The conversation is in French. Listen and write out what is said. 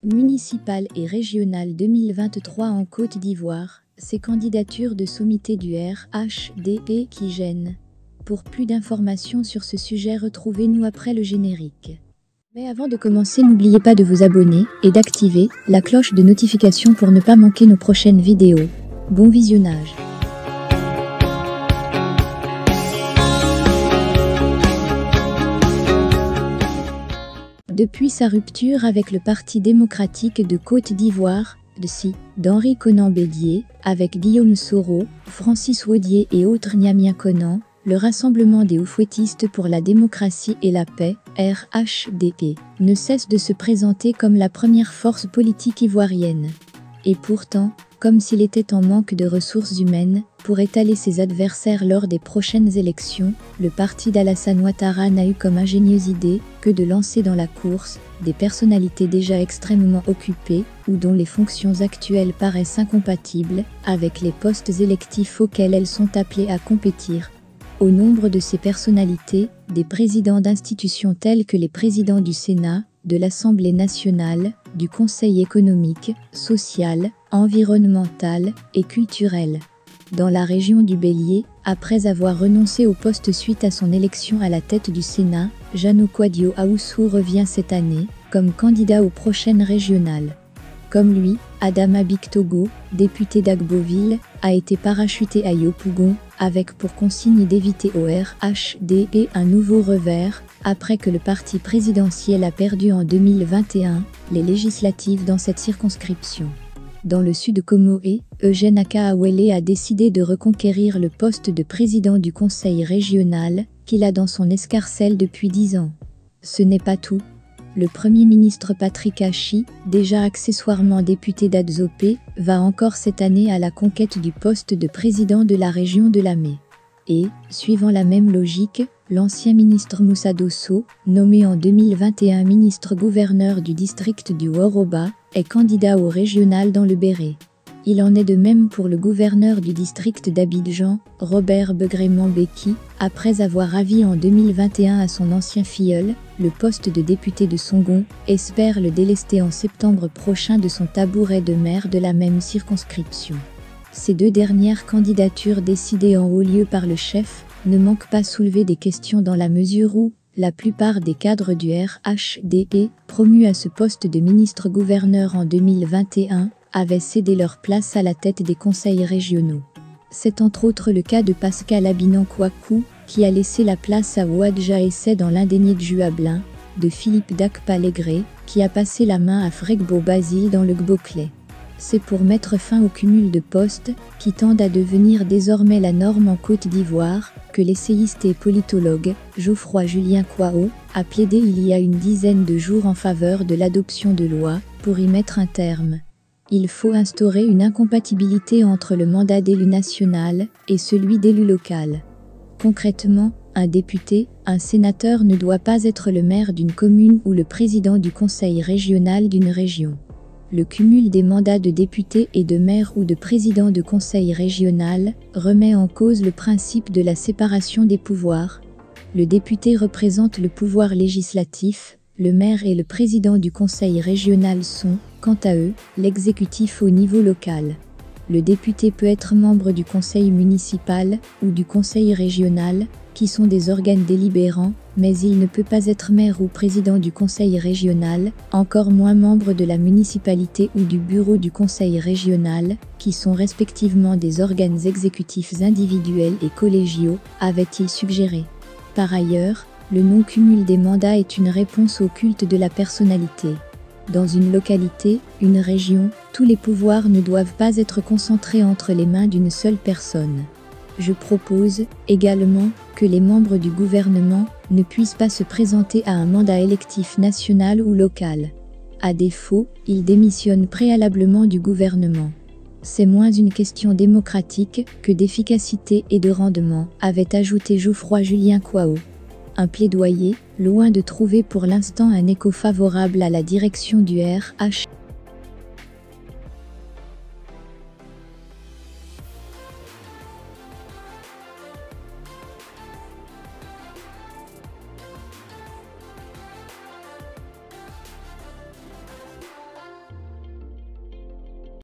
Municipales et régionales 2023 en Côte d'Ivoire, ces candidatures de sommité du RHDP qui gênent. Pour plus d'informations sur ce sujet, retrouvez-nous après le générique. Mais avant de commencer, n'oubliez pas de vous abonner et d'activer la cloche de notification pour ne pas manquer nos prochaines vidéos. Bon visionnage. Depuis sa rupture avec le Parti démocratique de Côte d'Ivoire, d'Henri Konan Bédié, avec Guillaume Soro, Francis Wodié et autres Nyamia Konan, le Rassemblement des Oufouettistes pour la démocratie et la paix, RHDP, ne cesse de se présenter comme la première force politique ivoirienne. Et pourtant, comme s'il était en manque de ressources humaines pour étaler ses adversaires lors des prochaines élections, le parti d'Alassane Ouattara n'a eu comme ingénieuse idée que de lancer dans la course des personnalités déjà extrêmement occupées ou dont les fonctions actuelles paraissent incompatibles avec les postes électifs auxquels elles sont appelées à compétir. Au nombre de ces personnalités, des présidents d'institutions tels que les présidents du Sénat, de l'Assemblée nationale, du Conseil économique, social, environnemental et culturel. Dans la région du Bélier, après avoir renoncé au poste suite à son élection à la tête du Sénat, Jeannot Kouadio Aoussou revient cette année comme candidat aux prochaines régionales. Comme lui, Adama Bictogo, député d'Agboville, a été parachuté à Yopougon, avec pour consigne d'éviter au RHDP un nouveau revers, après que le parti présidentiel a perdu en 2021 les législatives dans cette circonscription. Dans le sud Comoé, Eugène Akaawele a décidé de reconquérir le poste de président du conseil régional, qu'il a dans son escarcelle depuis 10 ans. Ce n'est pas tout. Le Premier ministre Patrick Achi, déjà accessoirement député d'Adzopé, va encore cette année à la conquête du poste de président de la région de Lamé. Et, suivant la même logique, l'ancien ministre Moussa Dosso, nommé en 2021 ministre-gouverneur du district du Woroba, est candidat au régional dans le Béret. Il en est de même pour le gouverneur du district d'Abidjan, Robert Begrément Beki, après avoir ravi en 2021 à son ancien filleul, le poste de député de Songon, espère le délester en septembre prochain de son tabouret de maire de la même circonscription. Ces deux dernières candidatures décidées en haut lieu par le chef ne manquent pas soulever des questions dans la mesure où la plupart des cadres du RHDP, promus à ce poste de ministre-gouverneur en 2021, avaient cédé leur place à la tête des conseils régionaux. C'est entre autres le cas de Pascal Abinan Kouakou, qui a laissé la place à Ouadja Essay dans l'indénié de Juablin, de Philippe Dakpa-Légré, qui a passé la main à Fregbo Basile dans le Gboclé. C'est pour mettre fin au cumul de postes, qui tendent à devenir désormais la norme en Côte d'Ivoire, que l'essayiste et politologue, Geoffroy Julien Kwao, a plaidé il y a une dizaine de jours en faveur de l'adoption de lois, pour y mettre un terme. Il faut instaurer une incompatibilité entre le mandat d'élu national et celui d'élu local. Concrètement, un député, un sénateur ne doit pas être le maire d'une commune ou le président du conseil régional d'une région. Le cumul des mandats de député et de maire ou de président de conseil régional remet en cause le principe de la séparation des pouvoirs. Le député représente le pouvoir législatif, le maire et le président du conseil régional sont, quant à eux, l'exécutif au niveau local. Le député peut être membre du conseil municipal ou du conseil régional, qui sont des organes délibérants, mais il ne peut pas être maire ou président du conseil régional, encore moins membre de la municipalité ou du bureau du conseil régional, qui sont respectivement des organes exécutifs individuels et collégiaux, avait-il suggéré. Par ailleurs, le non-cumul des mandats est une réponse au culte de la personnalité. Dans une localité, une région, tous les pouvoirs ne doivent pas être concentrés entre les mains d'une seule personne. Je propose, également, que les membres du gouvernement ne puissent pas se présenter à un mandat électif national ou local. À défaut, ils démissionnent préalablement du gouvernement. C'est moins une question démocratique que d'efficacité et de rendement, avait ajouté Geoffroy Julien Kwao. Un plaidoyer, loin de trouver pour l'instant un écho favorable à la direction du RH.